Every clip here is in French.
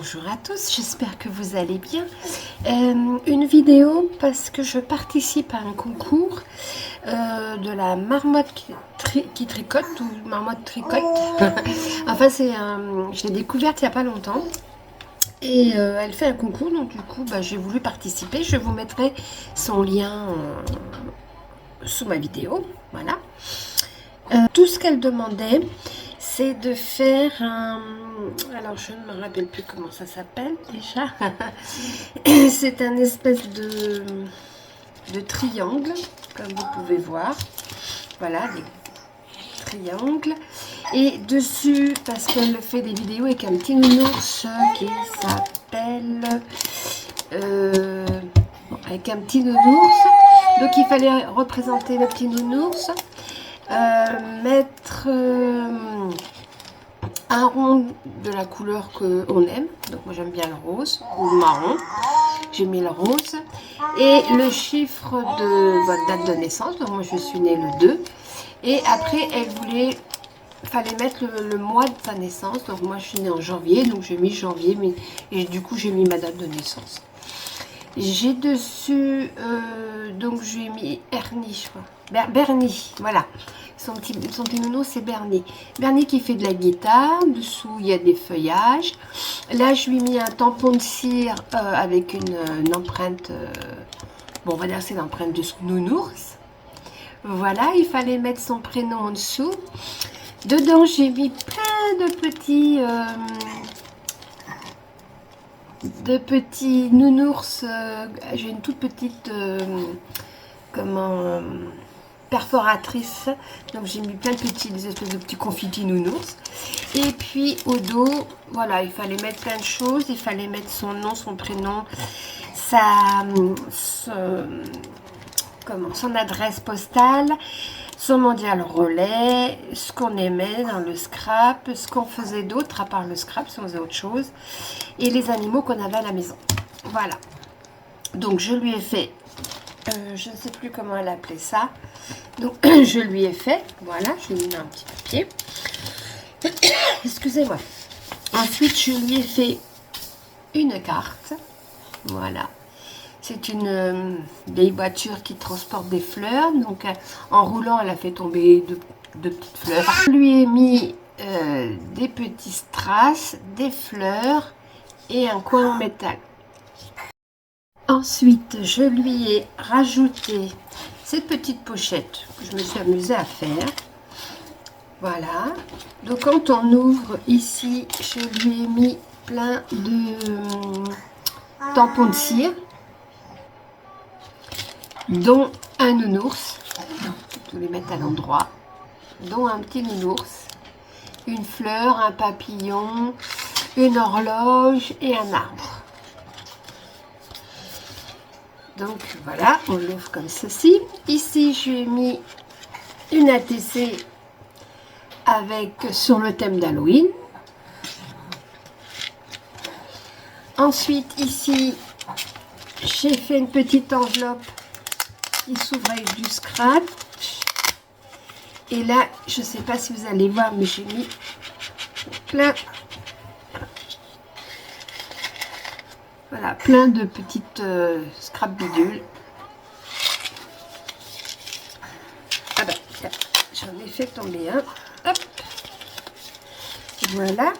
Bonjour à tous, j'espère que vous allez bien. Une vidéo parce que je participe à un concours de la marmotte qui tricote ou marmotte tricote. Enfin, je l'ai découverte il n'y a pas longtemps. Et elle fait un concours, donc du coup, j'ai voulu participer. Je vous mettrai son lien sous ma vidéo. Voilà. Tout ce qu'elle demandait, c'est de faire un... Alors, je ne me rappelle plus comment ça s'appelle déjà. C'est un espèce de triangle, comme vous pouvez voir. Voilà, des triangles. Et dessus, parce qu'elle fait des vidéos avec un petit nounours qui s'appelle... avec un petit nounours. Donc, il fallait représenter le petit nounours. Mettre un rond de la couleur qu'on aime. Donc moi j'aime bien le rose ou le marron. J'ai mis le rose. Et le chiffre de votre date de naissance. Donc moi je suis née le 2. Et après elle voulait... fallait mettre le mois de sa naissance. Donc moi je suis née en janvier. Donc j'ai mis janvier. Et du coup j'ai mis ma date de naissance. J'ai dessus... donc j'ai mis Ernie, je crois. Bernie, voilà. Son petit nounours, c'est Bernie. Bernie qui fait de la guitare. Dessous, il y a des feuillages. Là, je lui ai mis un tampon de cire avec une empreinte... bon, on va dire c'est l'empreinte de son nounours. Voilà, il fallait mettre son prénom en dessous. Dedans, j'ai mis plein de petits nounours. J'ai une toute petite... perforatrice, donc j'ai mis plein de des espèces de petits confettis nounours. Et puis au dos, voilà, il fallait mettre plein de choses. Il fallait mettre son nom, son prénom, son adresse postale, son mondial relais, ce qu'on aimait dans le scrap, ce qu'on faisait d'autre à part le scrap, si on faisait autre chose, et les animaux qu'on avait à la maison. Voilà, donc je lui ai fait je ne sais plus comment elle appelait ça. Donc, je lui ai fait. Voilà, je lui ai mis un petit papier. Excusez-moi. Ensuite, je lui ai fait une carte. Voilà. C'est une vieille voiture qui transporte des fleurs. Donc, en roulant, elle a fait tomber deux petites fleurs. Je lui ai mis des petits strass, des fleurs et un coin en métal. Ensuite, je lui ai rajouté cette petite pochette que je me suis amusée à faire. Voilà. Donc, quand on ouvre ici, je lui ai mis plein de tampons de cire, dont un nounours. Je vais les mettre à l'endroit. Dont un petit nounours, une fleur, un papillon, une horloge et un arbre. Donc voilà, on l'ouvre comme ceci. Ici, je lui ai mis une ATC sur le thème d'Halloween. Ensuite, ici, j'ai fait une petite enveloppe qui s'ouvre avec du scratch. Et là, je ne sais pas si vous allez voir, mais j'ai mis plein... Voilà, plein de petites scrap bidules. Ah ben, j'en ai fait tomber un. Hop. Voilà.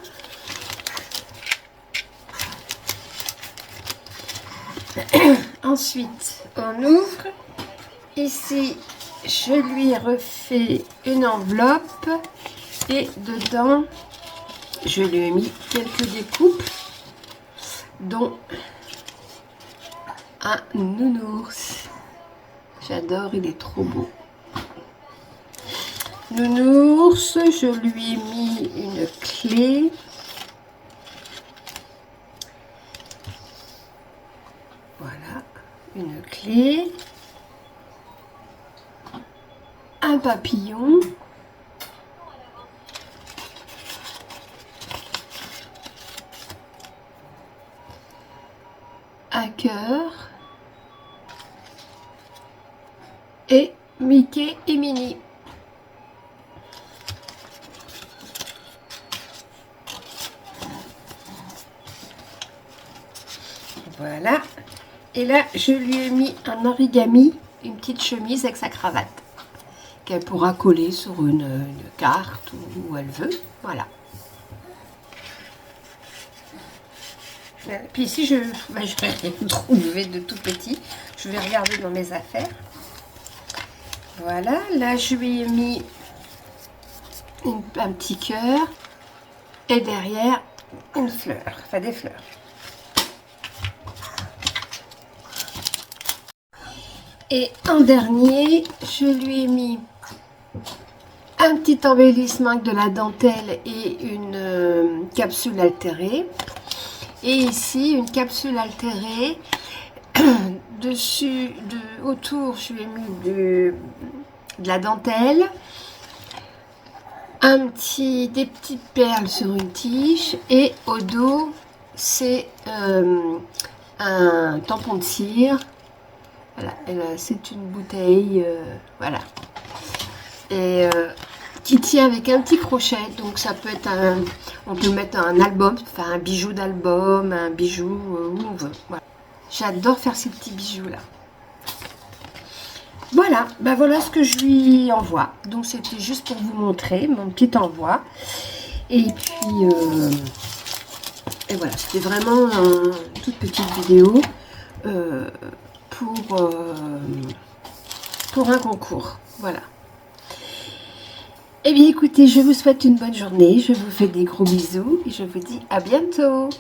Ensuite, on ouvre. Ici, je lui ai refait une enveloppe. Et dedans, je lui ai mis quelques découpes, dont un nounours. J'adore, il est trop beau. Nounours, je lui ai mis une clé. Voilà, une clé. Un papillon. Un cœur. Et Mickey et Minnie. Voilà. Et là, je lui ai mis en origami une petite chemise avec sa cravate qu'elle pourra coller sur une carte où elle veut. Voilà. Puis ici, je vais rien trouver de tout petit. Je vais regarder dans mes affaires. Voilà. Là, je lui ai mis un petit cœur. Et derrière, une fleur. Enfin, des fleurs. Et en dernier, je lui ai mis un petit embellissement avec de la dentelle et une capsule altérée. Et ici, une capsule altérée. Dessus, autour, je lui ai mis de la dentelle. Des petites perles sur une tige. Et au dos, c'est un tampon de cire. Voilà, c'est une bouteille, voilà. Et qui tient avec un petit crochet, donc ça peut être on peut mettre un album, enfin un bijou d'album, un bijou où on veut. Voilà. J'adore faire ces petits bijoux là. Voilà, ben voilà ce que je lui envoie. Donc c'était juste pour vous montrer mon petit envoi. Et puis et voilà, c'était vraiment une toute petite vidéo pour un concours. Voilà. Eh bien écoutez, je vous souhaite une bonne journée, je vous fais des gros bisous et je vous dis à bientôt.